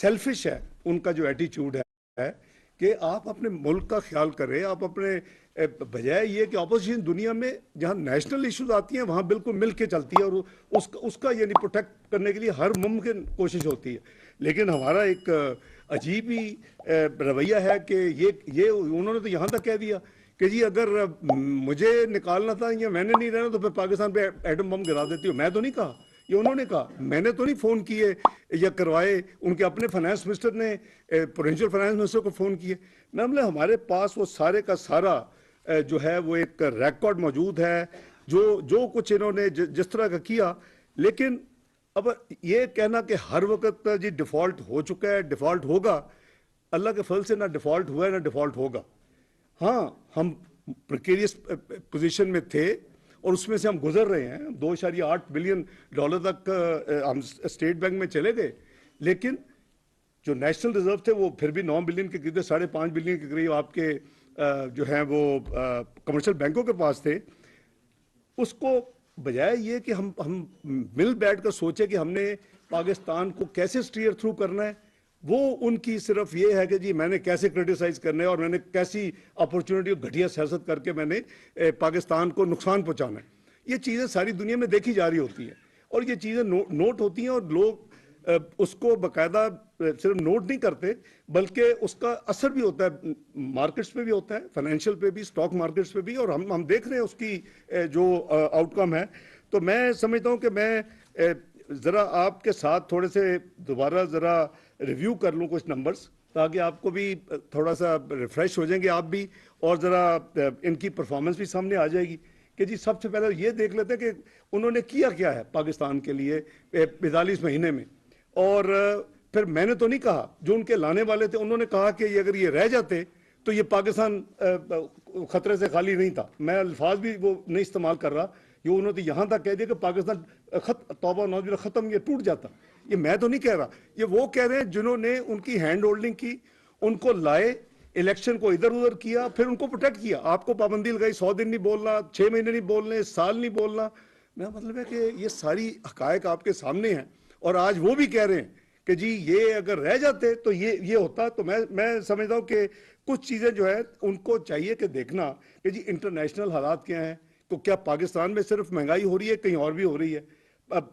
Selfish है उनका जो एटीट्यूड है कि आप अपने मुल्क का ख्याल करें, आप अपने बजाय ये कि अपोजिशन दुनिया में जहाँ नेशनल इश्यूज आती हैं वहाँ बिल्कुल मिल के चलती है और उसका यानी प्रोटेक्ट करने के लिए हर मुमकिन कोशिश होती है। लेकिन हमारा एक अजीब ही रवैया है कि ये उन्होंने तो यहाँ तक कह दिया कि जी अगर मुझे निकालना था या मैंने नहीं रहना तो फिर पाकिस्तान पे एटम बम गिरा देती हो। मैं तो नहीं कहा, ये उन्होंने कहा, मैंने तो नहीं फ़ोन किए या करवाए, उनके अपने फाइनेंस मिनिस्टर ने पोटेंशियल फाइनेंस मिनिस्टर को फ़ोन किए। मैं मतलब हमारे पास वो सारे का सारा जो है वो एक रिकॉर्ड मौजूद है, जो कुछ इन्होंने जिस तरह का किया। लेकिन अब ये कहना कि हर वक्त जी डिफ़ॉल्ट हो चुका है, डिफ़ॉल्ट होगा, अल्लाह के फल से ना डिफ़ॉल्ट हुआ है ना डिफ़ॉल्ट होगा। हाँ, हम प्रिकेरियस पोजीशन में थे और उसमें से हम गुजर रहे हैं। 2.8 बिलियन डॉलर तक हम स्टेट बैंक में चले गए, लेकिन जो नेशनल रिजर्व थे वो फिर भी 9 बिलियन के करीब, 5.5 बिलियन के करीब आपके जो हैं वो कमर्शियल बैंकों के पास थे। उसको बजाय ये कि हम मिल बैठ कर सोचे कि हमने पाकिस्तान को कैसे स्टीयर थ्रू करना है, वो उनकी सिर्फ ये है कि जी मैंने कैसे क्रिटिसाइज करना है और मैंने कैसी अपॉर्चुनिटी घटिया सियासत करके मैंने पाकिस्तान को नुकसान पहुंचाना है। ये चीज़ें सारी दुनिया में देखी जा रही होती हैं और ये चीज़ें नोट होती हैं और लोग उसको बाकायदा सिर्फ नोट नहीं करते बल्कि उसका असर भी होता है, मार्केट्स पे भी होता है, फाइनेंशियल पे भी, स्टॉक मार्केट्स पे भी, और हम देख रहे हैं उसकी जो आउटकम है। तो मैं समझता हूँ कि मैं ज़रा आपके साथ थोड़े से दोबारा ज़रा रिव्यू कर लूँ कुछ नंबर्स, ताकि आपको भी थोड़ा सा रिफ्रेश हो जाएंगे आप भी, और ज़रा इनकी परफॉर्मेंस भी सामने आ जाएगी कि जी सबसे पहले ये देख लेते हैं कि उन्होंने किया क्या है पाकिस्तान के लिए 45 महीने में। और फिर मैंने तो नहीं कहा, जो उनके लाने वाले थे उन्होंने कहा कि अगर ये रह जाते तो ये पाकिस्तान खतरे से खाली नहीं था। मैं अल्फाज भी वो नहीं इस्तेमाल कर रहा, ये उन्होंने तो यहाँ तक कह दिया कि पाकिस्तान तौबा नौजबिल्ला ख़त्म, ये टूट जाता। ये मैं तो नहीं कह रहा, ये वो कह रहे हैं जिन्होंने उनकी हैंड होल्डिंग की, उनको लाए, इलेक्शन को इधर उधर किया, फिर उनको प्रोटेक्ट किया। आपको पाबंदी लगाई, 100 दिन नहीं बोलना, 6 महीने नहीं बोलने, साल नहीं बोलना। मेरा मतलब है कि ये सारी हकायक आपके सामने हैं और आज वो भी कह रहे हैं कि जी ये अगर रह जाते तो ये होता। तो मैं समझता हूँ कि कुछ चीज़ें जो है उनको चाहिए कि देखना कि जी इंटरनेशनल हालात क्या हैं, तो क्या पाकिस्तान में सिर्फ महंगाई हो रही है, कहीं और भी हो रही है।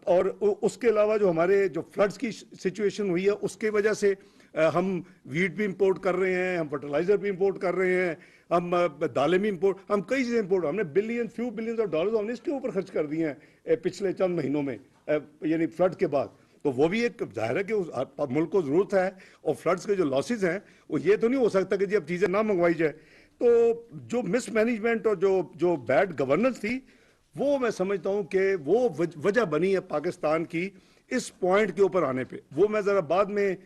और उसके अलावा जो हमारे जो फ्लड्स की सिचुएशन हुई है उसके वजह से हम वीट भी इंपोर्ट कर रहे हैं, हम फर्टिलाइजर भी इंपोर्ट कर रहे हैं, हम दालें भी इंपोर्ट, हम कई चीज़ें इंपोर्ट, हमने फ्यू बिलियंस ऑफ डॉलर्स हमने इसके ऊपर खर्च कर दिए हैं पिछले चंद महीनों में, यानी फ्लड के बाद। तो वो भी एक जाहिर है कि उस मुल्क को ज़रूरत है, और फ्लड्स के जो लॉसेज हैं वो ये तो नहीं हो सकता कि जी अब चीज़ें ना मंगवाई जाए। तो जो मिसमैनेजमेंट और जो बैड गवर्नेंस थी, वो मैं समझता हूँ कि वो वजह बनी है पाकिस्तान की इस पॉइंट के ऊपर आने पे। वो मैं ज़रा बाद में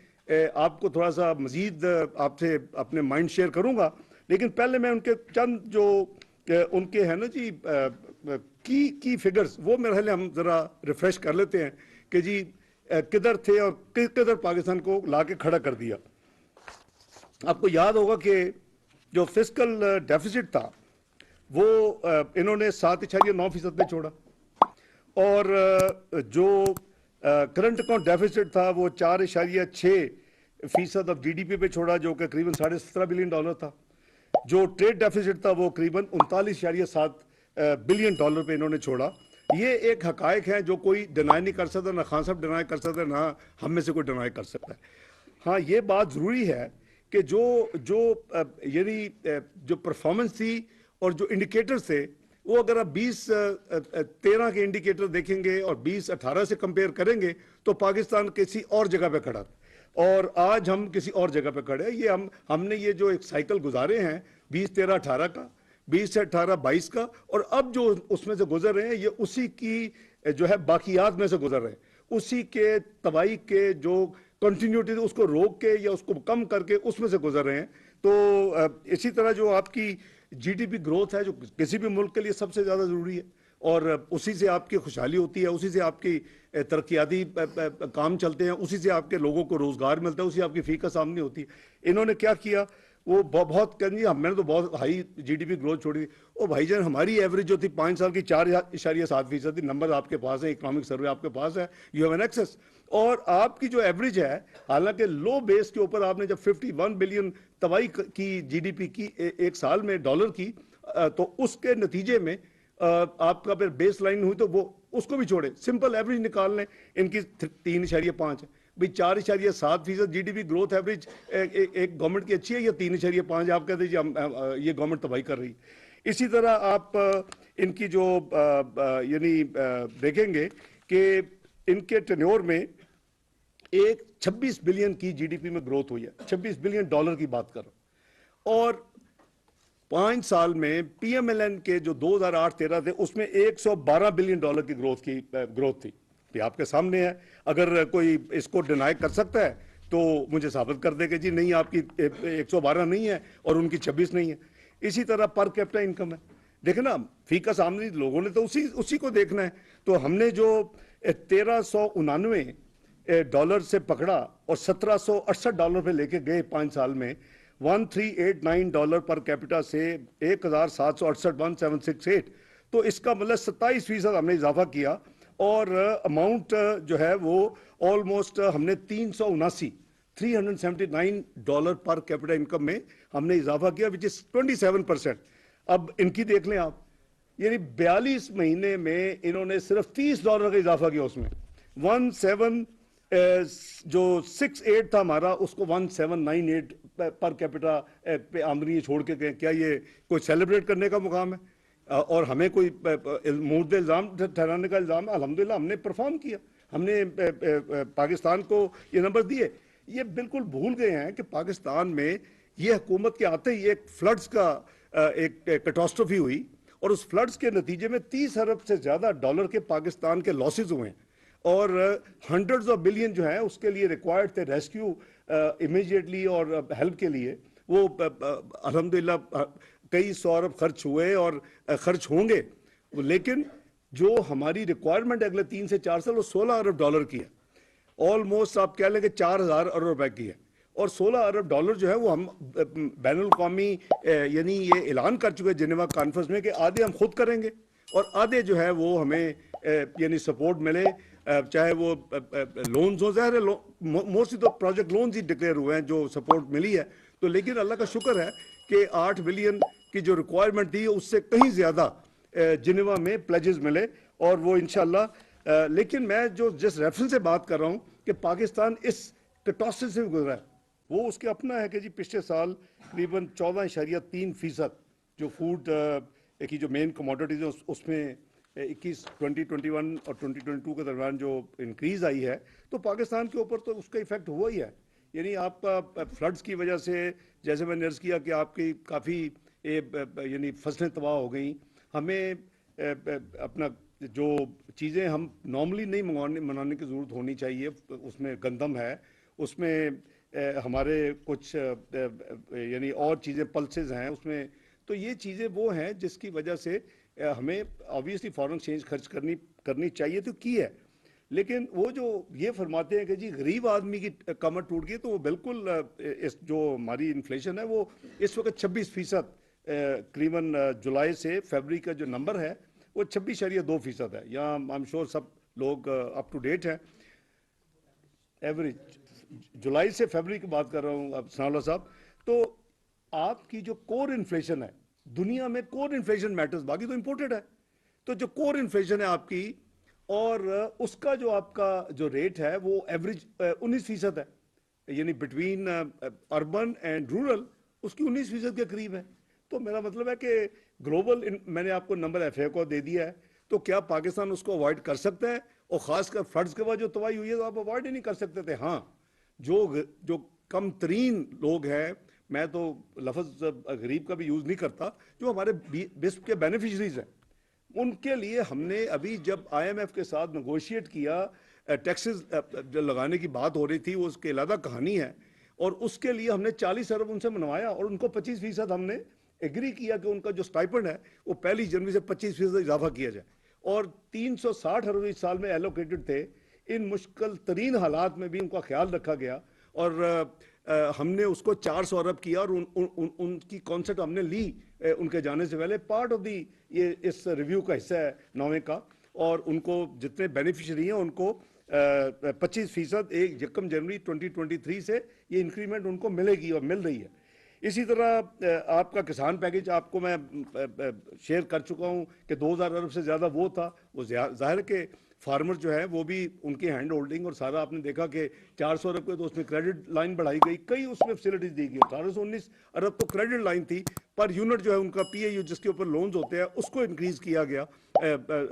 आपको थोड़ा सा मज़ीद आपसे अपने माइंड शेयर करूँगा, लेकिन पहले मैं उनके चंद जो उनके हैं ना जी की फिगर्स, वो मेरे ख्याल हम ज़रा रिफ्रेश कर लेते हैं कि जी किधर थे और किधर पाकिस्तान को ला के खड़ा कर दिया। आपको याद होगा कि जो फिस्कल डेफिसिट था वो इन्होंने 7.9% पे छोड़ा, और जो करंट अकाउंट डेफिसिट था वो 4.6% ऑफ GDP पे छोड़ा, जो कि करीबन 17.5 बिलियन डॉलर था। जो ट्रेड डेफिसिट था वो करीबन 39.7 बिलियन डॉलर पे इन्होंने छोड़ा। ये एक हकायक है जो कोई डिनाई नहीं कर सकता, ना खान साहब डिनाई कर सकते, ना हम में से कोई डिनाई कर सकता है। हाँ, ये बात ज़रूरी है कि यानी जो परफॉर्मेंस थी और जो इंडिकेटर्स थे, वो अगर आप 2013 के इंडिकेटर देखेंगे और 2018 से कंपेयर करेंगे तो पाकिस्तान किसी और जगह पे खड़ा था, और आज हम किसी और जगह पे खड़े हैं। ये हमने ये जो एक साइकिल गुजारे हैं 2013-18 का, 20 से 18-22 का, और अब जो उसमें से गुजर रहे हैं ये उसी की जो है बाकियात में से गुजर रहे हैं, उसी के तबाही के जो कंटिन्यूटी उसको रोक के या उसको कम करके उसमें से गुजर रहे हैं। तो इसी तरह जो आपकी GDP ग्रोथ है, जो किसी भी मुल्क के लिए सबसे ज़्यादा ज़रूरी है, और उसी से आपकी खुशहाली होती है, उसी से आपकी तरक्याती काम चलते हैं, उसी से आपके लोगों को रोज़गार मिलता है, उसी आपकी फ़ीका सामने होती है। इन्होंने क्या किया, वो बहुत कहते हैं मैंने तो बहुत हाई जीडीपी ग्रोथ छोड़ी थी। ओ भाईजान, हमारी एवरेज जो थी 5 साल की 4.7% थी। नंबर आपके पास है, इकोनॉमिक सर्वे आपके पास है, यू हैव एन एक्सेस। और आपकी जो एवरेज है, हालांकि लो बेस के ऊपर आपने जब 51 बिलियन तबाही की जीडीपी की एक साल में डॉलर की, तो उसके नतीजे में आपका फिर बेस लाइन हुई, तो वो उसको भी छोड़े, सिंपल एवरेज निकाल लें, इनकी 3.5 है भाई। 4.7% जीडीपी ग्रोथ एवरेज एक गवर्नमेंट की अच्छी है, या 3.5 आप कहते हैं ये गवर्नमेंट तबाही कर रही। इसी तरह आप इनकी जो यानी देखेंगे कि इनके टेन्योर में एक 26 बिलियन की जीडीपी में ग्रोथ हुई है, 26 बिलियन डॉलर की बात कर रहा हूं। और 5 साल में पीएमएलएन के जो 2008-13 थे, उसमें 112 बिलियन डॉलर की ग्रोथ थी। ये आपके सामने है। अगर कोई इसको डिनाई कर सकता है तो मुझे साबित कर दे कि जी नहीं, आपकी 112 नहीं है और उनकी 26 नहीं है। इसी तरह पर कैपिटा इनकम है, देखे ना, फीकस आमदनी लोगों ने तो उसी को देखना है। तो हमने जो 1399 डॉलर से पकड़ा और 1768 पे लेके गए 5 साल में, 1389 डॉलर पर कैपिटा से 1768 1768, तो इसका मतलब 27% हमने इजाफा किया। और अमाउंट जो है वो ऑलमोस्ट हमने 379 डॉलर पर कैपिटा इनकम में हमने इजाफा किया, विच इज 27%। अब इनकी देख लें आप, यानी 42 महीने में इन्होंने सिर्फ $30 का इजाफा किया। उसमें 1768 था हमारा, उसको 1798 पर कैपिटा पे आमदनी छोड़ के गए। क्या ये कोई सेलिब्रेट करने का मुकाम है? और हमें कोई मुर्दे इल्ज़ाम ठहराने का इल्ज़ाम है? अल्हम्दुलिल्लाह हमने परफॉर्म किया, हमने पाकिस्तान को ये नंबर दिए। ये बिल्कुल भूल गए हैं कि पाकिस्तान में ये हुकूमत के आते ही एक फ्लड्स का एक कैटास्ट्रोफी हुई, और उस फ्लड्स के नतीजे में 30 अरब से ज़्यादा डॉलर के पाकिस्तान के लॉसेज हुए हैं। और हंड्रेड्स ऑफ बिलियन जो है उसके लिए रिक्वायर्ड थे रेस्क्यू इमीडिएटली और हेल्प के लिए। वो अल्हम्दुलिल्लाह कई 100 अरब खर्च हुए और खर्च होंगे, लेकिन जो हमारी रिक्वायरमेंट अगले 3 से 4 साल वो 16 अरब डॉलर की है। ऑलमोस्ट आप कह लें कि 4000 अरब रुपए की है। और 16 अरब डॉलर जो है वो हम बैनुल कौमी यानी ये ऐलान कर चुके हैं जिनेवा कॉन्फ्रेंस में कि आधे हम खुद करेंगे और आधे जो है वो हमें यानी सपोर्ट मिले, चाहे वो लोन्स हो, ज़ाहिर है मोस्टली तो प्रोजेक्ट लोन्स ही डिक्लेयर हुए हैं जो सपोर्ट मिली है। तो लेकिन अल्लाह का शुक्र है कि 8 बिलियन की जो रिक्वायरमेंट थी उससे कहीं ज़्यादा जिनेवा में प्लेजेस मिले, और वो इंशाल्लाह। लेकिन मैं जो जिस रेफरेंस से बात कर रहा हूँ कि पाकिस्तान इस कैटास्ट्रोफी से गुजरा है, वो उसके अपना है कि जी पिछले साल करीबन 14.3% जो फूड की जो मेन कमोडिटीज है उसमें 2021 और 2022 के दरमियान जो इंक्रीज आई है, तो पाकिस्तान के ऊपर तो उसका इफेक्ट हुआ ही है। यानी आपका फ्लड्स की वजह से, जैसे मैंने अर्ज़ किया कि आपकी काफ़ी यानी फसलें तबाह हो गई। हमें अपना जो चीज़ें हम नॉर्मली नहीं मनाने की ज़रूरत होनी चाहिए, उसमें गंदम है, उसमें हमारे कुछ यानी और चीज़ें पल्सेस हैं उसमें। तो ये चीज़ें वो हैं जिसकी वजह से हमें ऑब्वियसली फॉरेन एक्सचेंज खर्च करनी चाहिए, तो की है। लेकिन वो जो ये फरमाते हैं कि जी गरीब आदमी की कमर टूट गई, तो वो बिल्कुल इस जो हमारी इन्फ्लेशन है वो इस वक्त 26%, करीबन जुलाई से फरवरी का जो नंबर है वो 26.2% है। यहाँ आई एम श्योर सब लोग अप टू डेट हैं। एवरेज जुलाई से फरवरी की बात कर रहा हूँ अब सनाउल्लाह साहब। तो आपकी जो कोर इन्फ्लेशन है, दुनिया में कोर इन्फ्लेशन मैटर्स, बाकी तो इंपोर्टेड है। तो जो कोर इन्फ्लेशन है आपकी, और उसका जो आपका जो रेट है वो एवरेज 19% है, यानी बिटवीन अर्बन एंड रूरल उसकी 19% के करीब है। तो मेरा मतलब है कि ग्लोबल मैंने आपको नंबर एफए को दे दिया है, तो क्या पाकिस्तान उसको अवॉइड कर सकता है? और खासकर फ्लड्स के बाद जो तबाही हुई है तो आप अवॉइड ही नहीं कर सकते थे। हाँ, जो कम तरीन लोग हैं, मैं तो लफ्ज़ गरीब का भी यूज़ नहीं करता, जो हमारे बिस्प के बेनिफिशरीज हैं, उनके लिए हमने अभी जब आईएमएफ के साथ नेगोशिएट किया, टैक्सेस जो लगाने की बात हो रही थी, वो उसकी अलग कहानी है। और उसके लिए हमने 40 अरब उनसे मनवाया और उनको 25% हमने एग्री किया कि उनका जो स्टाइपेंड है वो 1 जनवरी से 25% इजाफा किया जाए। और 360 अरब इस साल में एलोकेटेड थे। इन मुश्किल तरीन हालात में भी उनका ख्याल रखा गया। और हमने उसको 400 अरब किया और उनकी कॉन्सेप्ट हमने ली उनके जाने से पहले। पार्ट ऑफ दी ये इस रिव्यू का हिस्सा है 9वें का, और उनको जितने बेनिफिशरी हैं उनको 25% 1 जनवरी 2023 से ये इंक्रीमेंट उनको मिलेगी और मिल रही है। इसी तरह आपका किसान पैकेज आपको मैं शेयर कर चुका हूँ कि 2000 अरब से ज़्यादा वो था। वो जाहिर के फार्मर जो है वो भी उनकी हैंड होल्डिंग और सारा आपने देखा कि 400 अरब के तो उसमें क्रेडिट लाइन बढ़ाई गई, कई उसमें फैसिलिटीज दी गई। 1819 अरब तो क्रेडिट लाइन थी, पर यूनिट जो है उनका पीएयू जिसके ऊपर लोन्स होते हैं उसको इंक्रीज किया गया,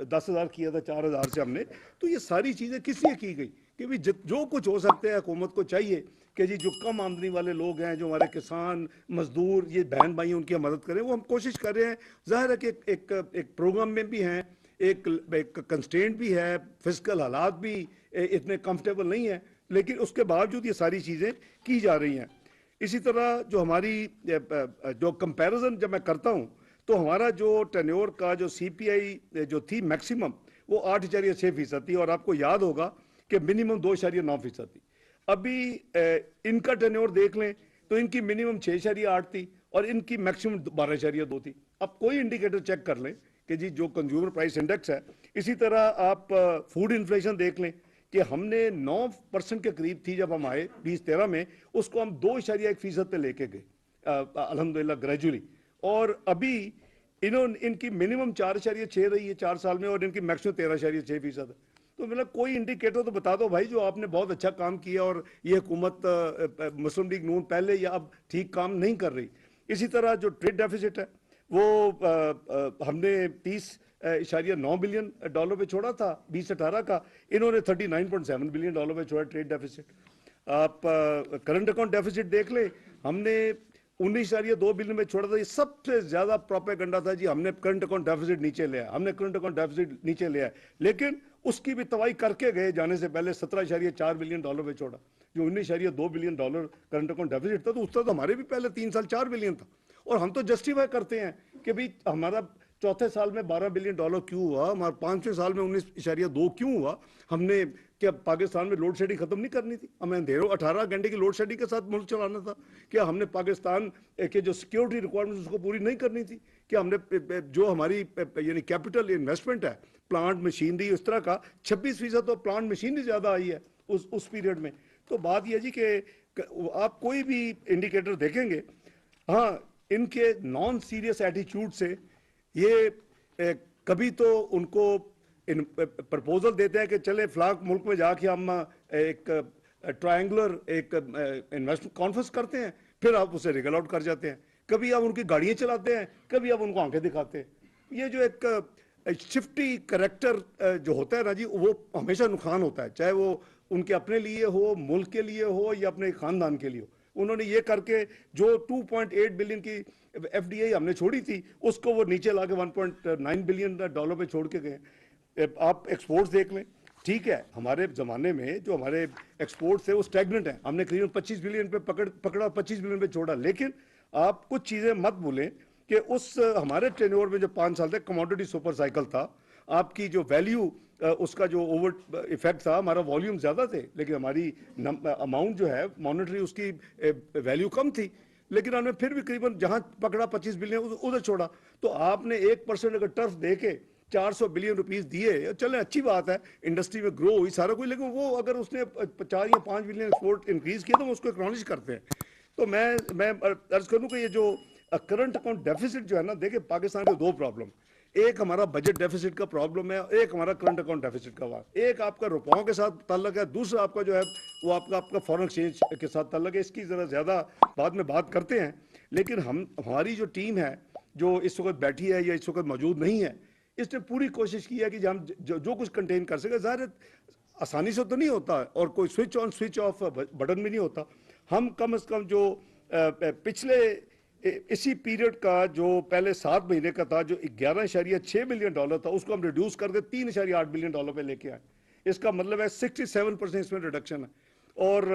10,000 किया था 4,000 से हमने। तो ये सारी चीज़ें किस लिए की गई कि भाई जो कुछ हो सकते हैं हुकूमत को चाहिए कि जी जो कम आमदनी वाले लोग हैं, जो हमारे किसान मजदूर ये बहन भाई उनकी मदद करें, वो हम कोशिश कर रहे हैं। जाहिर है कि एक प्रोग्राम में भी हैं, एक कंस्ट्रेंट भी है, फिजिकल हालात भी इतने कंफर्टेबल नहीं है, लेकिन उसके बावजूद ये सारी चीज़ें की जा रही हैं। इसी तरह जो हमारी जो कंपैरिजन जब मैं करता हूँ तो हमारा जो टेन्योर का जो सीपीआई जो थी मैक्सिमम वो 8.6% थी, और आपको याद होगा कि मिनिमम 2.9% थी। अभी इनका टेन्योर देख लें तो इनकी मिनिमम 6.8 थी और इनकी मैक्सिमम 12.2 थी। अब कोई इंडिकेटर चेक कर लें कि जी जो कंज्यूमर प्राइस इंडेक्स है। इसी तरह आप फूड इन्फ्लेशन देख लें कि हमने 9% के करीब थी जब हम आए 2013 में, उसको हम 2.1% पे लेके गए अल्हम्दुलिल्लाह ग्रेजुअली, और अभी इनकी मिनिमम 4.6 रही है 4 साल में और इनकी मैक्सिमम 13.6% है। तो मतलब कोई इंडिकेटर तो बता दो भाई जो आपने बहुत अच्छा काम किया और ये हुकूमत मुस्लिम लीग नून पहले या अब ठीक काम नहीं कर रही। इसी तरह जो ट्रेड डेफिसिट है वो हमने 30.9 बिलियन डॉलर पे छोड़ा था 2018 का, इन्होंने 39.7 बिलियन डॉलर पे छोड़ा ट्रेड डेफिसिट। आप करंट अकाउंट डेफिसिट देख लें, हमने 19.2 बिलियन में छोड़ा था। ये सबसे ज्यादा प्रोपेगेंडा था जी हमने करंट अकाउंट डेफिसिट नीचे लिया, हमने करंट अकाउंट डेफिसिट नीचे लिया, लेकिन उसकी भी तवाई करके गए जाने से पहले 17.4 बिलियन डॉलर पे छोड़ा। जो 19.2 billion dollar current account deficit था तो उसका तो हमारे भी पहले 3 साल 4 बिलियन था, और हम तो जस्टिफाई करते हैं कि भाई हमारा चौथे साल में 12 बिलियन डॉलर क्यों हुआ, हमारे 5वें साल में 19.2 क्यों हुआ। हमने क्या पाकिस्तान में लोड शेडिंग खत्म नहीं करनी थी? हमें अंधेरों 18 घंटे की लोड शेडिंग के साथ मुल्क चलाना था? क्या हमने पाकिस्तान के जो सिक्योरिटी रिक्वायरमेंट्स उसको पूरी नहीं करनी थी? क्या हमने जो हमारी यानी कैपिटल इन्वेस्टमेंट है प्लांट मशीनरी इस तरह का 26% तो प्लांट मशीनरी ज्यादा आई है उस पीरियड में। तो बात यह जी कि आप कोई भी इंडिकेटर देखेंगे, हाँ इनके नॉन सीरियस एटीट्यूड से ये कभी तो उनको प्रपोजल देते हैं कि चले फ्लाक मुल्क में जाके हम एक ट्रायंगुलर एक इन्वेस्टमेंट कॉन्फ्रेंस करते हैं, फिर आप उसे रिगल आउट कर जाते हैं। कभी आप उनकी गाड़ियां चलाते हैं, कभी आप उनको आंखें दिखाते हैं। ये जो एक शिफ्टी करेक्टर जो होता है ना जी, वो हमेशा नुकसान होता है, चाहे वो उनके अपने लिए हो, मुल्क के लिए हो या अपने खानदान के लिए हो। उन्होंने ये करके जो 2.8 बिलियन की एफडीआई हमने छोड़ी थी उसको वो नीचे लाके 1.9 बिलियन डॉलर पे छोड़ के गए। आप एक्सपोर्ट्स देख लें, ठीक है हमारे ज़माने में जो हमारे एक्सपोर्ट्स थे वो स्टैग्नेंट है, हमने करीबन 25 बिलियन पे पकड़ा 25 बिलियन पे छोड़ा। लेकिन आप कुछ चीज़ें मत भूलें कि उस हमारे टेन्योर में जो 5 साल तक कमोडिटी सुपर साइकिल था, आपकी जो वैल्यू उसका जो ओवर इफेक्ट था, हमारा वॉल्यूम ज़्यादा थे लेकिन हमारी अमाउंट जो है मॉनेटरी उसकी वैल्यू कम थी, लेकिन हमने फिर भी करीबन जहां पकड़ा 25 बिलियन उधर छोड़ा। तो आपने 1% अगर टर्फ दे के 400 बिलियन रुपीस दिए, चले अच्छी बात है, इंडस्ट्री में ग्रो हुई सारा कुछ, लेकिन वो अगर उसने 4 या 5 बिलियन एक्सपोर्ट इंक्रीज किया तो उसको एक्नॉलेज करते हैं। तो मैं अर्ज करूं कि ये जो करंट अकाउंट डेफिसिट जो है ना, देखिए पाकिस्तान के 2 प्रॉब्लम, एक हमारा बजट डेफिसिट का प्रॉब्लम है, एक हमारा करंट अकाउंट डेफिसिट का वार। एक आपका रुपयों के साथ ताल्लुक है, दूसरा आपका जो है वो आपका फॉरेन एक्सचेंज के साथ ताल्लुक है। इसकी ज़रा ज़्यादा बाद में बात करते हैं, लेकिन हमारी जो टीम है जो इस वक्त बैठी है या इस वक्त मौजूद नहीं है, इसने पूरी कोशिश की है कि हम जो कुछ कंटेन कर सके। ज़ाहिर आसानी से तो नहीं होता और कोई switch on switch off button भी नहीं होता। हम कम से कम जो पिछले इसी पीरियड का जो पहले 7 महीने का था जो 11.6 बिलियन डॉलर था, उसको हम रिड्यूस करके 3.8 बिलियन डॉलर पे लेके आए। इसका मतलब है 67% इसमें रिडक्शन है। और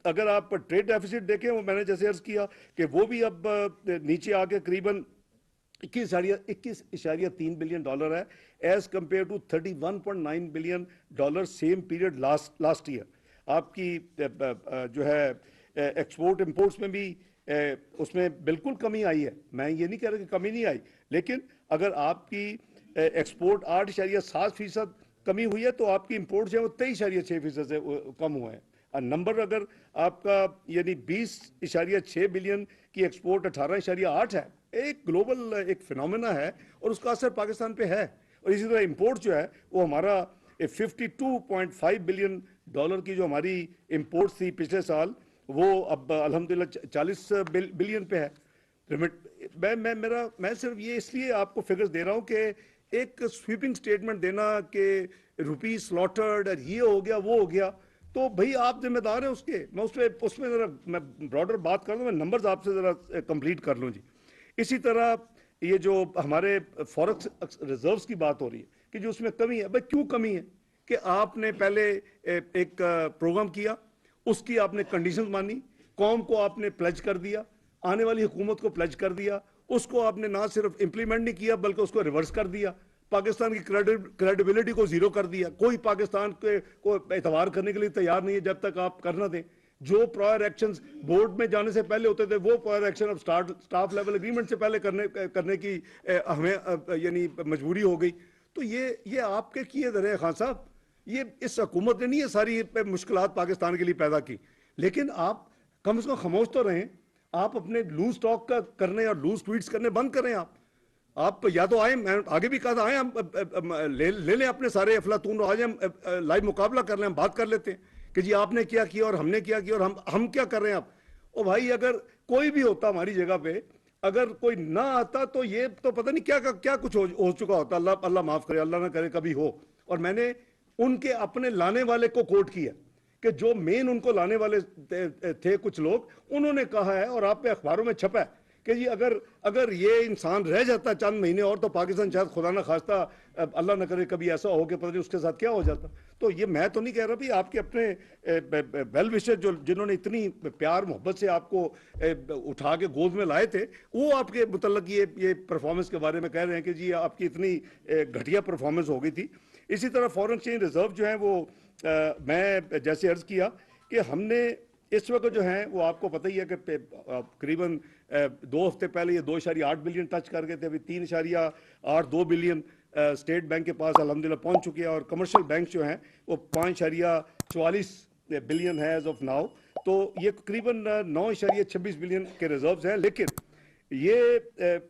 अगर आप ट्रेड डेफिसिट देखें, वो मैंने जैसे अर्ज किया कि वो भी अब नीचे आके करीबन 21.3 बिलियन डॉलर है, as compare to 31.9 billion dollar same period last year. आपकी जो है एक्सपोर्ट इंपोर्ट्स में भी उसमें बिल्कुल कमी आई है। मैं ये नहीं कह रहा कि कमी नहीं आई, लेकिन अगर आपकी एक्सपोर्ट 8.7% कमी हुई है तो आपकी इंपोर्ट जो है वो 23.6% से कम हुए हैं। और नंबर अगर आपका यानी 20.6 बिलियन की एक्सपोर्ट 18.8 है, एक ग्लोबल एक फिनोमेना है और उसका असर पाकिस्तान पे है। और इसी तरह इंपोर्ट जो है वो हमारा 52.5 बिलियन डॉलर की जो हमारी इंपोर्ट थी पिछले साल, वो अब अल्हम्दुलिल्लाह 40 बिलियन पे है। मैं सिर्फ ये इसलिए आपको फिगर्स दे रहा हूं कि एक स्वीपिंग स्टेटमेंट देना कि रुपी स्लॉटर्ड और ये हो गया वो हो गया, तो भाई आप जिम्मेदार हैं उसके। मैं उसमें जरा मैं ब्रॉडर बात कर दूं, मैं नंबर्स आपसे जरा कंप्लीट कर लूं जी। इसी तरह ये जो हमारे फॉरेक्स रिजर्व्स की बात हो रही है कि जो उसमें कमी है, भाई क्यों कमी है कि आपने पहले एक प्रोग्राम किया, उसकी आपने कंडीशंस मानी, कौम को आपने प्लेज कर दिया, आने वाली हुकूमत को प्लेज कर दिया, उसको आपने ना सिर्फ इंप्लीमेंट नहीं किया बल्कि उसको रिवर्स कर दिया, पाकिस्तान की क्रेडिबिलिटी को जीरो कर दिया। कोई पाकिस्तान को एतबार करने के लिए तैयार नहीं है जब तक आप कर ना दें। जो प्रायर एक्शंस बोर्ड में जाने से पहले होते थे वो प्रायर एक्शन अब स्टाफ लेवल एग्रीमेंट से पहले करने की हमें यानी मजबूरी हो गई। तो ये आपके किए धरे खान साहब, ये इस हुकूमत ने नहीं ये सारी मुश्किलात पाकिस्तान के लिए पैदा की, लेकिन आप कम से कम खामोश तो रहें। आप अपने लूज टॉक का करने और लूज ट्वीट्स करने बंद करें। आप या तो आए, मैं आगे भी कहा था, आए हम ले लें अपने सारे अफलातून, आज हम लाइव मुकाबला कर लें, हम बात कर लेते हैं कि जी आपने क्या किया और हमने क्या किया और हम क्या कर रहे हैं। आप ओ भाई, अगर कोई भी होता हमारी जगह पे, अगर कोई ना आता तो ये तो पता नहीं क्या क्या कुछ हो चुका होता। अल्लाह माफ करे, अल्लाह ना करे कभी हो। और मैंने उनके अपने लाने वाले को कोट किया कि जो मेन उनको लाने वाले थे कुछ लोग, उन्होंने कहा है और आप पे अखबारों में छपा है कि जी अगर ये इंसान रह जाता चंद महीने और तो पाकिस्तान शायद खुदा ना खास्ता, अल्लाह ना करे कभी ऐसा हो कि पता नहीं उसके साथ क्या हो जाता। तो ये मैं तो नहीं कह रहा भी, आपके अपने वेल विशर जो जिन्होंने इतनी प्यार मोहब्बत से आपको उठा के गोद में लाए थे, वो आपके मुतल्लक ये परफॉर्मेंस के बारे में कह रहे हैं कि जी आपकी इतनी घटिया परफॉर्मेंस हो गई थी। इसी तरह फॉरेन एक्सचेंज रिजर्व जो है वो मैं जैसे अर्ज किया कि हमने इस वक्त जो है वो आपको पता ही है कि करीबन 2 हफ्ते पहले ये 2.8 बिलियन टच कर गए थे, अभी 3.82 बिलियन स्टेट बैंक के पास अल्हम्दुलिल्लाह पहुंच चुके हैं और कमर्शियल बैंक जो हैं वो 5.44 बिलियन है एज ऑफ नाउ। तो ये करीबन 9.26 बिलियन के रिजर्व्स हैं, लेकिन ये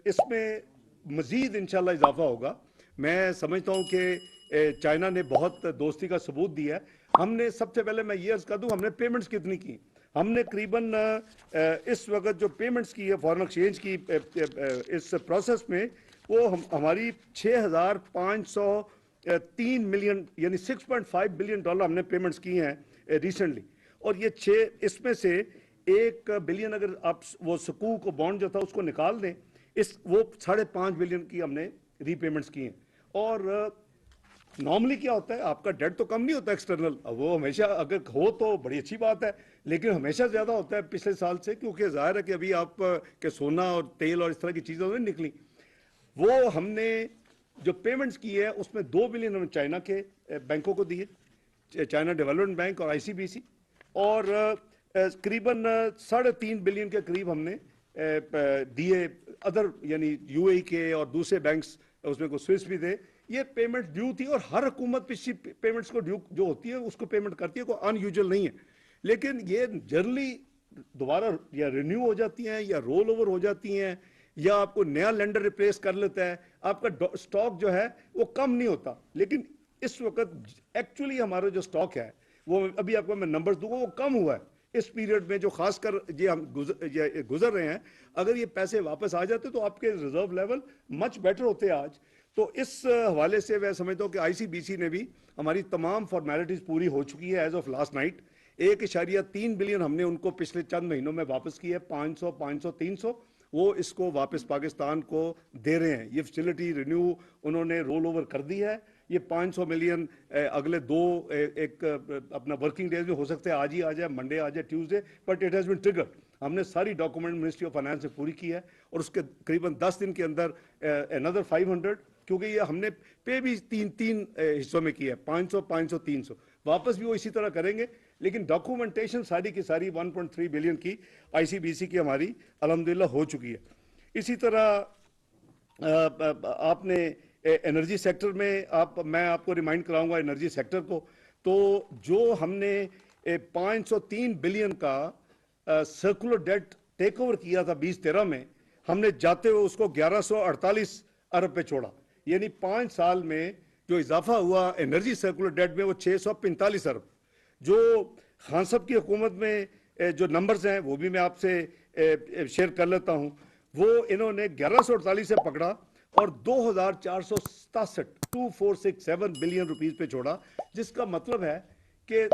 इसमें मजीद इंशाल्लाह इजाफा होगा। मैं समझता हूँ कि चाइना ने बहुत दोस्ती का सबूत दिया है। हमने सबसे पहले मैं ये अर्ज कर दूं, हमने पेमेंट्स कितनी की, हमने करीबन इस वक्त जो पेमेंट्स की है फॉरेन एक्सचेंज की इस प्रोसेस में, वो हमारी 6,503 मिलियन यानी 6.5 बिलियन डॉलर हमने पेमेंट्स की हैं रिसेंटली। और ये इसमें से 1 बिलियन अगर आप वो सकूक को बॉन्ड जो था उसको निकाल दें, वो 5.5 बिलियन की हमने रीपेमेंट्स की हैं। और नॉर्मली क्या होता है, आपका डेट तो कम नहीं होता एक्सटर्नल, वो हमेशा अगर हो तो बड़ी अच्छी बात है, लेकिन हमेशा ज़्यादा होता है पिछले साल से, क्योंकि जाहिर है कि अभी आप के सोना और तेल और इस तरह की चीज़ें नहीं निकली। वो हमने जो पेमेंट्स की है उसमें 2 बिलियन हमने चाइना के बैंकों को दिए, चाइना डेवलपमेंट बैंक और ICBC, और करीबन 3.5 बिलियन के करीब हमने दिए अदर यानी UAE के और दूसरे बैंक्स, उसमें को स्विस भी थे। ये पेमेंट ड्यू थी और हर हुकूमत पिछली पेमेंट्स को ड्यू जो होती है उसको पेमेंट करती है, कोई अनयूजुअल नहीं है। लेकिन ये जनरली दोबारा या रिन्यू हो जाती हैं या रोल ओवर हो जाती हैं या आपको नया लेंडर रिप्लेस कर लेता है, आपका स्टॉक जो है वो कम नहीं होता। लेकिन इस वक्त एक्चुअली हमारा जो स्टॉक है वो अभी आपको मैं नंबर्स दूंगा, वो कम हुआ है इस पीरियड में जो खासकर ये हम गुजर रहे हैं। अगर ये पैसे वापस आ जाते तो आपके रिजर्व लेवल मच बेटर होते आज। तो इस हवाले से मैं समझता हूँ कि ICBC ने भी हमारी तमाम फॉर्मेलिटीज़ पूरी हो चुकी है as of last night. 1.3 billion हमने उनको पिछले चंद महीनों में वापस किया है, 500, 300 वो इसको वापस पाकिस्तान को दे रहे हैं। ये फैसिलिटी रिन्यू उन्होंने रोल ओवर कर दी है। ये 500 मिलियन अगले एक अपना वर्किंग डेज में हो सकते हैं, आज ही आ जाए, मंडे आ जाए, Tuesday, but it has been triggered. हमने सारी डॉक्यूमेंट मिनिस्ट्री ऑफ फाइनेंस से पूरी की है और उसके करीबन 10 दिन के अंदर अनदर 500, क्योंकि ये हमने पे भी तीन हिस्सों में किया है, 500, 500, 300 वापस भी वो इसी तरह करेंगे। लेकिन डॉक्यूमेंटेशन सारी की सारी 1.3 बिलियन की आईसीबीसी की हमारी अल्हम्दुलिल्लाह हो चुकी है। इसी तरह आपने एनर्जी सेक्टर में मैं आपको रिमाइंड कराऊंगा एनर्जी सेक्टर को, तो जो हमने 503 बिलियन का सर्कुलर डेट टेक ओवर किया था 2013 में, हमने जाते हुए उसको 1148 अरब पे छोड़ा। यानी 5 साल में जो इजाफा हुआ एनर्जी सर्कुलर डेट में वो 645 अरब। जो खान साहब की हुकूमत में जो नंबर्स हैं वो भी मैं आपसे शेयर कर लेता हूं। वो इन्होंने 1148 से पकड़ा और 2467 बिलियन रुपीस पे छोड़ा, जिसका मतलब है कि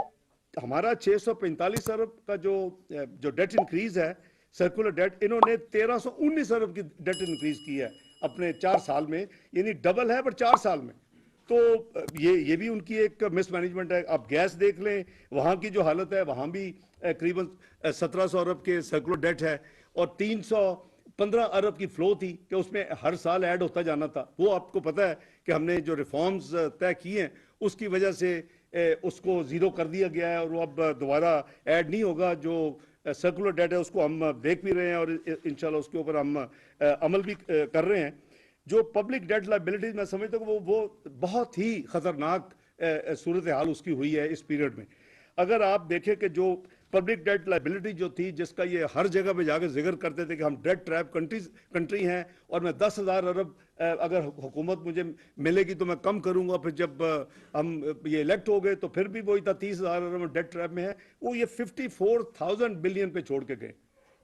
हमारा 645 अरब का जो डेट इंक्रीज है सर्कुलर डेट, इन्होंने 1319 अरब की डेट इंक्रीज की है अपने 4 साल में, यानी डबल है पर 4 साल में। तो ये भी उनकी एक मिसमैनेजमेंट है। आप गैस देख लें, वहाँ की जो हालत है, वहाँ भी करीबन 1700 अरब के सर्कुलर डेट है और 315 अरब की फ्लो थी कि उसमें हर साल ऐड होता जाना था। वो आपको पता है कि हमने जो रिफॉर्म्स तय किए हैं उसकी वजह से उसको ज़ीरो कर दिया गया है और वो अब दोबारा ऐड नहीं होगा। जो सर्कुलर डेट है उसको हम देख भी रहे हैं और इंशाल्लाह उसके ऊपर हम अमल भी कर रहे हैं। जो पब्लिक डेट लाइबिलिटीज मैं समझता हूँ वो बहुत ही खतरनाक सूरत हाल उसकी हुई है इस पीरियड में। अगर आप देखें कि जो पब्लिक डेट लाइबिलिटी जो थी, जिसका ये हर जगह पे जाकर जिक्र करते थे कि हम डेट ट्रैप कंट्री हैं और मैं 10,000 अरब अगर हुकूमत मुझे मिलेगी तो मैं कम करूंगा, फिर जब हम ये इलेक्ट हो गए तो फिर भी वही था 30,000 अरब डेट ट्रैप में है। वो ये 54,000 बिलियन पे छोड़ के गए,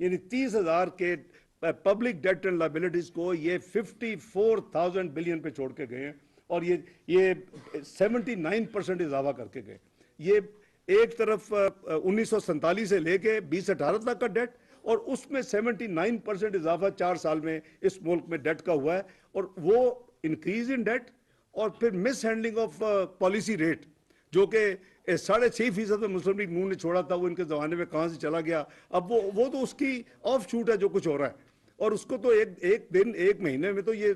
यानी 30,000 के पब्लिक डेट एंड लाइबिलिटीज को ये 54,000 बिलियन पे छोड़ के गए हैं और ये 79% इजाफा करके गए। ये एक तरफ 1947 से लेके 2018 तक का डेट और उसमें 79% इजाफा 4 साल में इस मुल्क में डेट का हुआ है। और वो इंक्रीज इन डेट और फिर miss handling of policy rate, जो कि 6.5% में मुस्लिम लीग नून ने छोड़ा था, वो इनके जमाने में कहां से चला गया। अब वो तो उसकी ऑफ शूट है जो कुछ हो रहा है, और उसको तो एक दिन एक महीने में तो ये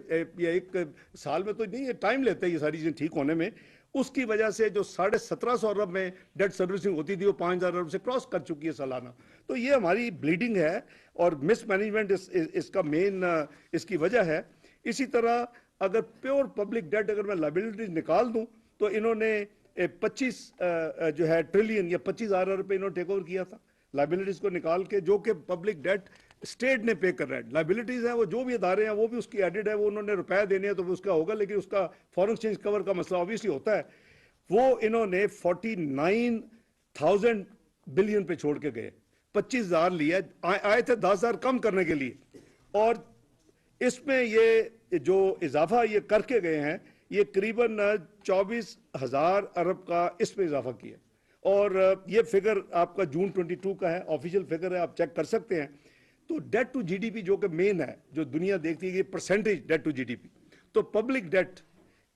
एक साल में तो नहीं, ये टाइम लेता है ये सारी चीजें ठीक होने में। उसकी वजह से जो 1750 अरब में डेट सर्विसिंग होती थी वो 5,000 अरब से क्रॉस कर चुकी है सालाना। तो ये हमारी ब्लीडिंग है और मिसमैनेजमेंट इसका मेन इसकी वजह है। इसी तरह अगर प्योर पब्लिक डेट अगर मैं लाइबिलिटीज निकाल दूं तो इन्होंने 25 जो है ट्रिलियन या 25,000 अरब पे इन्होंने टेक ओवर किया था लाइबिलिटीज को निकाल के, जो कि पब्लिक डेट स्टेट ने पे कर रहा है। लाइबिलिटीज है वो जो भी इदारे हैं वो भी उसकी एडिड है, वो उन्होंने रुपए देने हैं तो वो उसका होगा, लेकिन उसका फॉरेन एक्सचेंज कवर का मसला ऑब्वियसली होता है। वो इन्होंने 49,000 बिलियन पे छोड़ के गए, 25,000 लिया, आए थे 10,000 कम करने के लिए, और इसमें ये जो इजाफा ये करके गए हैं ये करीबन 24,000 अरब का इसमें इजाफा किया। और ये फिगर आपका जून 22 का है, ऑफिशियल फिगर है, आप चेक कर सकते हैं। तो डेट टू जीडीपी जो कि मेन है, जो दुनिया देखती है परसेंटेज डेट टू जीडीपी, तो पब्लिक डेट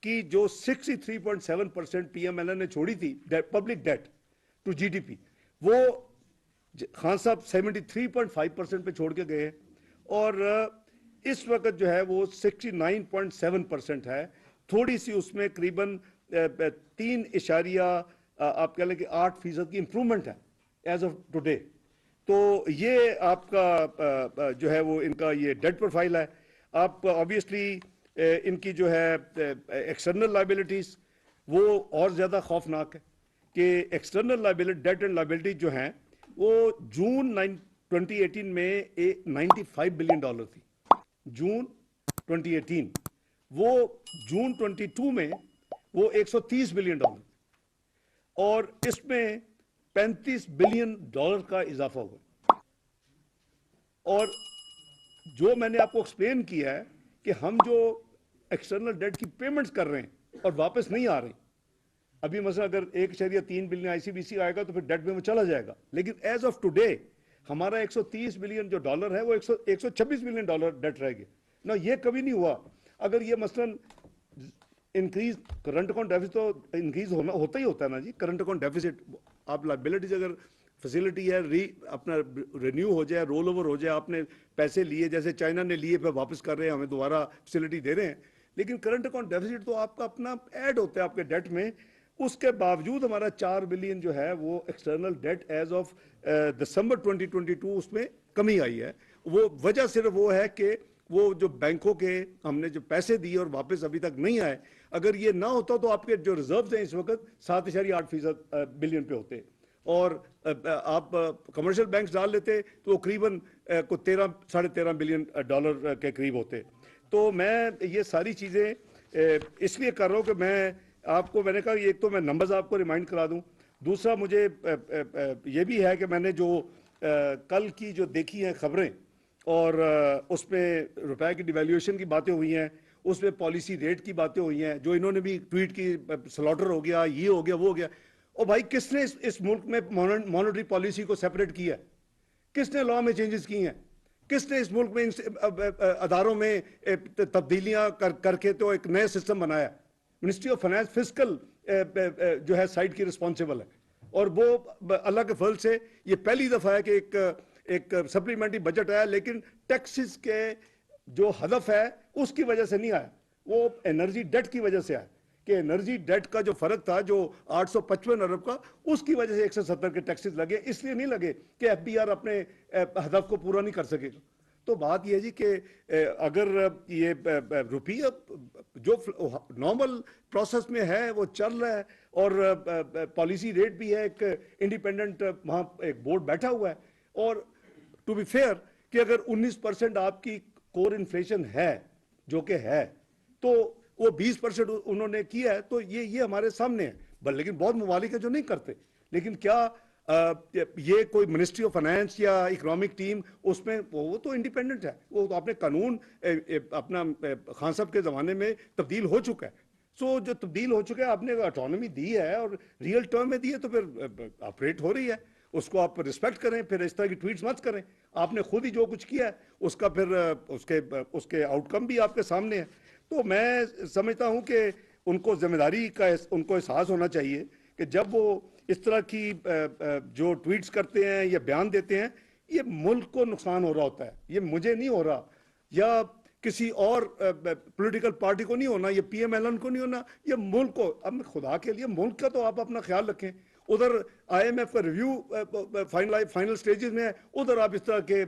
की जो 63.7% पीएमएलएन ने छोड़ी थी पब्लिक डेट टू जीडीपी, वो खान साहब 73.5% पे छोड़ के गए, और इस वक्त जो है वो 69.7% है। थोड़ी सी उसमें करीबन 3 आप कह लें कि 8% की इंप्रूवमेंट है एज ऑफ टुडे। तो ये आपका जो है वो इनका ये डेट प्रोफाइल है। आप ऑब्वियसली इनकी जो है एक्सटर्नल लाइबिलिटीज वो और ज़्यादा खौफनाक है कि external liability debt and liability जो हैं वो जून 2018 में $95 बिलियन थी, जून 2018। वो जून 22 में वो $130 बिलियन, और इसमें $35 बिलियन का इजाफा हुआ। और जो मैंने आपको एक्सप्लेन किया है कि हम जो एक्सटर्नल डेट की पेमेंट्स कर रहे हैं और वापस नहीं आ रही, अभी मसला अगर 1.3 बिलियन आईसीबीसी आएगा तो फिर डेट में वो चला जाएगा, लेकिन एज ऑफ टुडे हमारा 130 बिलियन जो डॉलर है वो 126 बिलियन डॉलर डेट रह गया ना। ये कभी नहीं हुआ। अगर ये मसलन इंक्रीज करंट अकाउंट डेफिसिट तो इंक्रीज होता ही होता है ना जी। करंट अकाउंट डेफिसिट, आप लाइबिलिटीज अगर फैसिलिटी है अपना रिन्यू हो जाए, रोल ओवर हो जाए, आपने पैसे लिए जैसे चाइना ने लिए फिर वापस कर रहे हैं, हमें दोबारा फैसिलिटी दे रहे हैं, लेकिन करंट अकाउंट डेफिसिट तो आपका अपना ऐड होता है आपके डेट में। उसके बावजूद हमारा 4 बिलियन जो है वो external debt as of December 2022 उसमें कमी आई है। वो वजह सिर्फ वो है कि वो जो बैंकों के हमने जो पैसे दिए और वापस अभी तक नहीं आए, अगर ये ना होता तो आपके जो रिजर्व्स हैं इस वक्त 7.8% बिलियन पे होते, और आप कमर्शियल बैंक्स डाल लेते तो वो करीबन को 13-13.5 बिलियन डॉलर के करीब होते। तो मैं ये सारी चीज़ें इसलिए कर रहा हूँ कि मैंने कहा एक तो मैं नंबर्स आपको रिमाइंड करा दूं, दूसरा मुझे ये भी है कि मैंने जो कल की जो देखी हैं खबरें और उसमें रुपए की डिवैल्यूएशन की बातें हुई हैं, उसमें पॉलिसी रेट की बातें हुई हैं, जो इन्होंने भी ट्वीट की स्लॉटर हो गया, ये हो गया, वो हो गया। और भाई किसने इस मुल्क में मॉनेटरी पॉलिसी को सेपरेट किया? किसने लॉ में चेंजेस किए हैं? किसने इस मुल्क में अदारों में तब्दीलियां करके तो एक नया सिस्टम बनाया? मिनिस्ट्री ऑफ फाइनेंस फिस्कल जो है साइड की रिस्पॉन्सिबल है, और वो अल्लाह के फल से ये पहली दफा है कि एक सप्लीमेंट्री बजट आया, लेकिन टैक्सेस के जो हदफ है उसकी वजह से नहीं आया, वो एनर्जी डेट की वजह से आया कि एनर्जी डेट का जो फर्क था जो 855 अरब का, उसकी वजह से 170 के टैक्सेस लगे। इसलिए नहीं लगे कि एफबीआर अपने हदफ को पूरा नहीं कर सकेगा। तो बात यह है जी कि अगर ये रुपया जो नॉर्मल प्रोसेस में है वो चल रहा है, और पॉलिसी रेट भी है, एक इंडिपेंडेंट वहाँ एक बोर्ड बैठा हुआ है, और टू बी फेयर कि अगर 19% आपकी कोर इन्फ्लेशन है जो कि है, तो वो 20% उन्होंने किया है, तो ये हमारे सामने है। लेकिन बहुत ममालिक है जो नहीं करते। लेकिन क्या ये कोई मिनिस्ट्री ऑफ फाइनेंस या इकोनॉमिक टीम उसमें वो तो इंडिपेंडेंट है, वो तो अपने कानून अपना खान साहब के ज़माने में तब्दील हो चुका है। सो जो तब्दील हो चुका है, आपने ऑटोनॉमी दी है और रियल टर्म में दी है, तो फिर ऑपरेट हो रही है, उसको आप रिस्पेक्ट करें। फिर इस तरह की ट्वीट्स मत करें। आपने खुद ही जो कुछ किया है उसका फिर उसके आउटकम भी आपके सामने है। तो मैं समझता हूं कि उनको जिम्मेदारी का उनको एहसास होना चाहिए कि जब वो इस तरह की जो ट्वीट्स करते हैं या बयान देते हैं, ये मुल्क को नुकसान हो रहा होता है, ये मुझे नहीं हो रहा या किसी और पॉलिटिकल पार्टी को नहीं होना, ये पीएमएलएन को नहीं होना, ये मुल्क को। अब खुदा के लिए मुल्क का तो आप अपना ख्याल रखें। उधर आईएमएफ का रिव्यू फाइनल स्टेजेस में है, उधर आप इस तरह के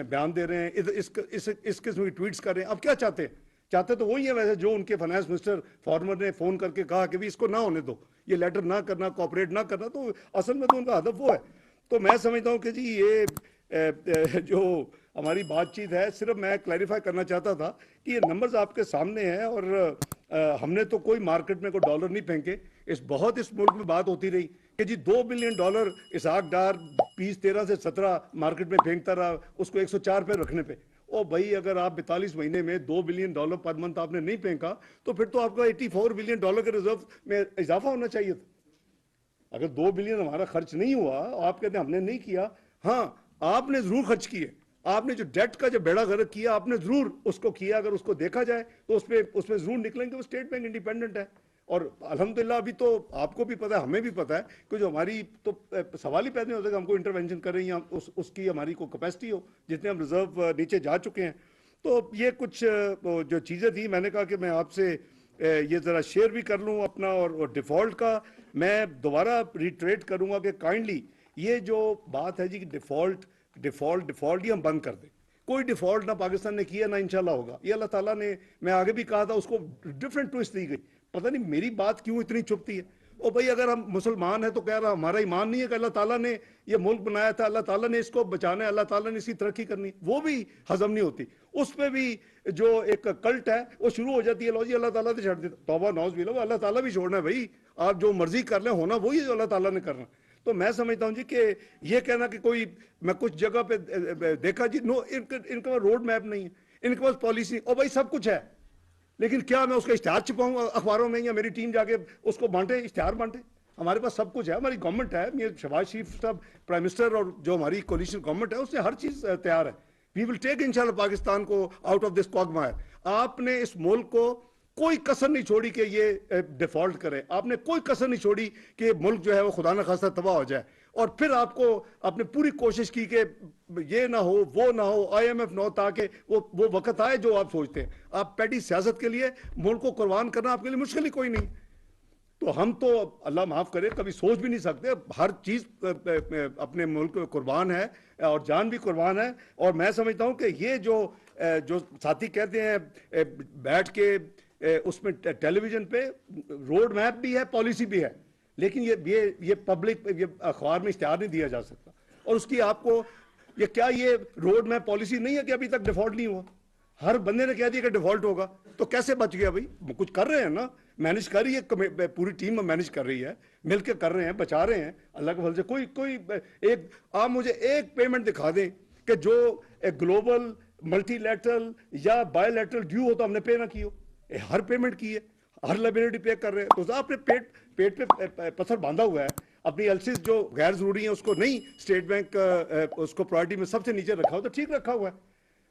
बयान दे रहे हैं, इस किस्म की ट्वीट्स कर रहे हैं। आप क्या चाहते हैं? चाहते तो वही है वैसे जो उनके फाइनेंस मिनिस्टर फॉर्मर ने फोन करके कहा कि भी इसको ना होने दो, ये लेटर ना करना, कॉपरेट ना करना। तो असल में तो उनका हदफ वो है। तो मैं समझता हूँ कि जी ये जो हमारी बातचीत है, सिर्फ मैं क्लैरिफाई करना चाहता था कि ये नंबर्स आपके सामने हैं, और हमने तो कोई मार्केट में कोई डॉलर नहीं फेंके। इस मुल्क में बात होती रही कि जी $2 बिलियन इसहाक डार 2013 से 17 मार्केट में फेंकता रहा, उसको 104 पे रखने पे। ओ भाई, अगर आप 42 महीने में $2 बिलियन पर मंथ आपने नहीं फेंका, तो फिर तो आपका $84 बिलियन के रिजर्व में इजाफा होना चाहिए था। अगर 2 बिलियन हमारा खर्च नहीं हुआ, आप कहते हैं हमने नहीं किया, हाँ आपने जरूर खर्च किए। आपने जो डेट का जो बेड़ा गर्क किया, आपने जरूर उसको किया। अगर उसको देखा जाए तो उसमें जरूर निकलेंगे वो स्टेट बैंक इंडिपेंडेंट है। और अल्हम्दुलिल्लाह अभी तो आपको भी पता है, हमें भी पता है कि जो हमारी तो सवाल ही पैदा नहीं होता कि हमको इंटरवेंशन करें या उसकी हमारी को कैपेसिटी हो, जितने हम रिजर्व नीचे जा चुके हैं। तो ये कुछ जो चीज़ें थी, मैंने कहा कि मैं आपसे ये ज़रा शेयर भी कर लूँ अपना। और डिफ़ॉल्ट का मैं दोबारा रिट्रेट करूँगा कि काइंडली ये जो बात है जी कि डिफ़ॉल्ट ही हम बंद कर दें। कोई डिफ़ॉल्ट ना पाकिस्तान ने किया, ना इंशाल्लाह होगा। ये अल्लाह ताला ने, मैं आगे भी कहा था, उसको डिफरेंट ट्विस्ट दी गई। पता नहीं मेरी बात क्यों इतनी चुभती है। ओ भाई, अगर हम मुसलमान हैं तो कह रहा हमारा ईमान नहीं है कि अल्लाह ताला ने ये मुल्क बनाया था, अल्लाह ताला ने इसको बचाना है, अल्लाह ताला ने इसकी तरक्की करनी, वो भी हजम नहीं होती। उस पर भी जो एक कल्ट है वो शुरू हो जाती है, लो जी अल्लाह ताला ने छोड़ दिया, तौबा नौज भी लो, अल्लाह ताला भी छोड़ना है भाई। आप जो मर्जी कर लें, होना वही है जो अल्लाह ताला ने करना। तो मैं समझता हूँ जी कि ये कहना कि कोई, मैं कुछ जगह पे देखा जी, नो, इनका रोड मैप नहीं है, इनके पास पॉलिसी, और भाई सब कुछ है, लेकिन क्या मैं उसका इश्तिहार छुपाऊंगा अखबारों में, या मेरी टीम जाके उसको बांटे, इश्तिहार बांटे? हमारे पास सब कुछ है, हमारी गवर्नमेंट है, ये शहबाज शरीफ साहब प्राइम मिनिस्टर और जो हमारी कोलिशन गवर्नमेंट है उससे हर चीज तैयार है। वी विल टेक इंशाल्लाह पाकिस्तान को आउट ऑफ दिस क्वागमायर। आपने इस मुल्क को कोई कसर नहीं छोड़ी कि ये डिफॉल्ट करे, आपने कोई कसर नहीं छोड़ी कि मुल्क जो है वो खुदा न खास्ता तबाह हो जाए। और फिर आपको आपने पूरी कोशिश की कि ये ना हो, वो ना हो, आईएमएफ ना हो, ताकि वो वक्त आए जो आप सोचते हैं। आप पैटी सियासत के लिए मुल्क को कुर्बान करना आपके लिए मुश्किल ही कोई नहीं। तो हम तो अल्लाह माफ़ करे कभी सोच भी नहीं सकते। हर चीज़ अपने मुल्क में कुर्बान है और जान भी कुर्बान है। और मैं समझता हूँ कि ये जो साथी कहते हैं बैठ के उसमें टेलीविज़न पे रोड मैप भी है, पॉलिसी भी है, लेकिन ये पब्लिक ये अखबार में इश्तिहार नहीं दिया जा सकता। और उसकी आपको ये क्या ये रोड मैप पॉलिसी नहीं है कि अभी तक डिफॉल्ट नहीं हुआ? हर बंदे ने कह दिया कि डिफॉल्ट होगा, तो कैसे बच गया भाई? कुछ कर रहे हैं ना, मैनेज कर रही है पूरी टीम मैनेज कर रही है, मिलकर कर रहे हैं, बचा रहे हैं अल्लाह के फल से। कोई एक आप मुझे एक पेमेंट दिखा दें कि जो एक ग्लोबल मल्टीलैटरल या बायोलैटरल ड्यू हो तो हमने पे ना की हो। हर पेमेंट की है, हर लायबिलिटी पे कर रहे हैं। तो आपने पेट पे पत्थर बांधा हुआ है। अपनी एलसीज जो गैर जरूरी है उसको नहीं, स्टेट बैंक उसको प्रायोरिटी में सबसे नीचे रखा हो तो ठीक रखा हुआ है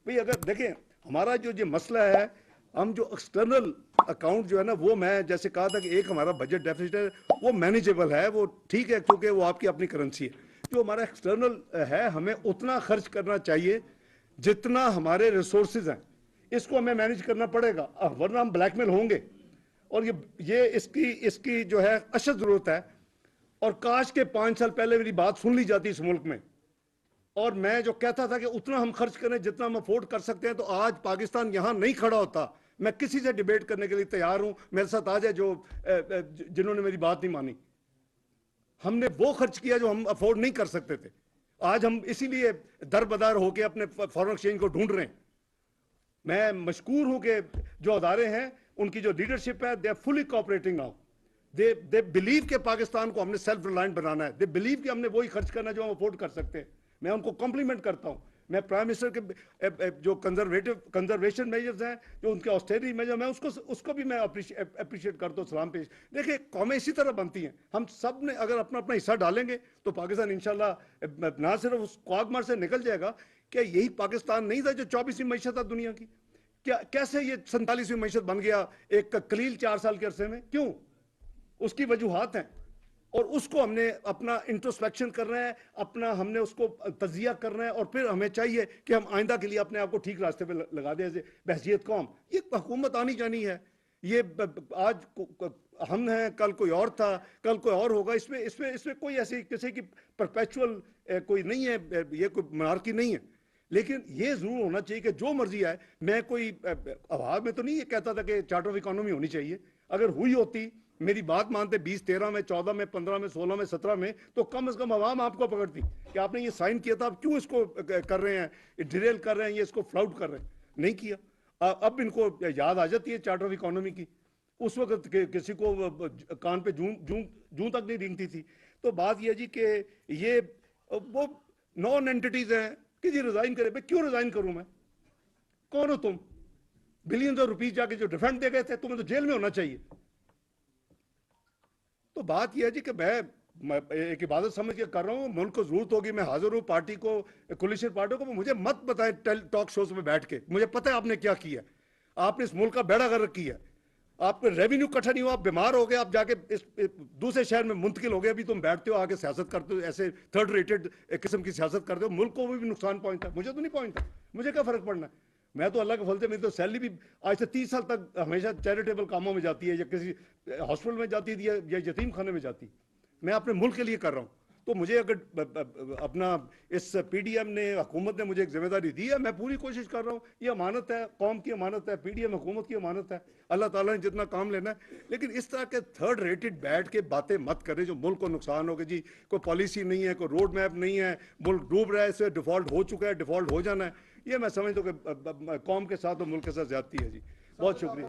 भाई। अगर देखें हमारा जो ये मसला है, हम जो एक्सटर्नल अकाउंट जो है ना, वो मैं जैसे कहा था कि एक हमारा बजट डेफिसिट है वो मैनेजेबल है, वो ठीक है, क्योंकि वो आपकी अपनी करेंसी है। जो हमारा एक्सटर्नल है हमें उतना खर्च करना चाहिए जितना हमारे रिसोर्सेज हैं, इसको हमें मैनेज करना पड़ेगा, वरना हम ब्लैकमेल होंगे। और ये इसकी जो है अशद जरूरत है। और काश के 5 साल पहले मेरी बात सुन ली जाती इस मुल्क में, और मैं जो कहता था कि उतना हम खर्च करें जितना हम अफोर्ड कर सकते हैं, तो आज पाकिस्तान यहां नहीं खड़ा होता। मैं किसी से डिबेट करने के लिए तैयार हूं, मेरे साथ आ जाए जो जिन्होंने मेरी बात नहीं मानी। हमने वो खर्च किया जो हम अफोर्ड नहीं कर सकते थे। आज हम इसीलिए दरबदर होकर अपने फॉरेन एक्सचेंज को ढूंढ रहे हैं। मैं मशकूर हूं कि जो अदारे हैं उनकी जो लीडरशिप है, they are fully cooperating now. They believe के पाकिस्तान को हमने सेल्फ रिलायंट बनाना है। दे बिलीव कि हमने वही खर्च करना जो हम अफोर्ड कर सकते हैं। मैं उनको कॉम्प्लीमेंट करता हूं। मैं प्राइम मिनिस्टर के जो कंजर्वेशन मेजर्स हैं, जो उनके ऑस्टेरिटी मेजर, मैं उसको भी मैं अप्रिशिएट करता हूँ, सलाम पेश। देखिए कौमें इसी तरह बनती हैं। हम सब ने अगर अपना अपना हिस्सा डालेंगे तो पाकिस्तान इंशाल्लाह ना सिर्फ उस क्वागमार से निकल जाएगा। क्या यही पाकिस्तान नहीं था जो 24वीं मैशत था दुनिया की? क्या कैसे ये 47वीं मैशत बन गया एक कलील 4 साल के अरसे में? क्यों? उसकी वजूहात हैं, और उसको हमने अपना इंट्रोस्पेक्शन करना है, अपना हमने उसको तजिया करना है। और फिर हमें चाहिए कि हम आइंदा के लिए अपने आप को ठीक रास्ते पे लगा दें बहसियत कौम। ये हुकूमत आनी जानी है। ये आज हम हैं, कल कोई और था, कल कोई और होगा। इसमें कोई ऐसी किसी की परपेचुअल कोई नहीं है, ये कोई मनार्की नहीं है। लेकिन ये जरूर होना चाहिए कि जो मर्जी आए, मैं कोई आवाज में तो नहीं ये कहता था कि चार्टर ऑफ इकोनॉमी होनी चाहिए। अगर हुई होती, मेरी बात मानते 20, 13 में, 14 में, 15 में, 16 में, 17 में, तो कम से कम आवाम आपको पकड़ती कि आपने ये साइन किया था, आप क्यों इसको कर रहे हैं, डिरेल कर रहे हैं, ये इसको फ्लाउट कर रहे हैं। नहीं किया। अब इनको याद आ जाती है चार्टर ऑफ इकोनॉमी की। उस वक्त किसी को कान पे जूं तक नहीं रेंगती थी। तो बात यह जी कि ये वो नॉन एंटिटीज हैं कि जी रिजाइन करे। भाई क्यों रिजाइन करूं मैं? कौन हो तुम? बिलियंस ऑफ रुपीज जाके जो डिफेंड दे गए थे, तुम्हें तो जेल में होना चाहिए। तो बात यह है जी कि मैं एक इबादत समझ के कर रहा हूँ। मुल्क को जरूरत होगी, मैं हाजिर हूँ पार्टी को, कोलिशन पार्टी को। मुझे मत बताएं टॉक शोज में बैठ के, मुझे पता है आपने क्या किया। आपने इस मुल्क का बेड़ा गर्क किया। आपका रेवेन्यू इकट्ठा नहीं हुआ, आप बीमार हो गए, आप जाके इस दूसरे शहर में मुंतकिल हो गए। अभी तुम बैठते हो आके सियासत करते हो, ऐसे थर्ड रेटेड किस्म की सियासत करते हो। मुल्क को भी नुकसान पहुंचता है, मुझे तो नहीं पहुंचता। मुझे क्या फर्क पड़ना है? मैं तो अल्लाह के फल से, मेरी तो सैलरी भी आज से 30 साल तक हमेशा चैरिटेबल कामों में जाती है, या किसी हॉस्पिटल में जाती है, या यतीम खाने में जाती। मैं अपने मुल्क के लिए कर रहा हूँ। तो मुझे अगर अपना इस पीडीएम ने, हुकूमत ने मुझे एक जिम्मेदारी दी है, मैं पूरी कोशिश कर रहा हूँ। ये अमानत है, कौम की अमानत है, पीडीएम हुकूमत की अमानत है। अल्लाह ताला ने जितना काम लेना है। लेकिन इस तरह के थर्ड रेटेड बैठ के बातें मत करें जो मुल्क को नुकसान होगा। जी कोई पॉलिसी नहीं है, कोई रोड मैप नहीं है, मुल्क डूब रहा है, इससे डिफॉल्ट हो चुका है, डिफॉल्ट हो जाना है। ये मैं समझता हूँ कि कौम के साथ और मुल्क के साथ ज्यादती है जी। बहुत शुक्रिया।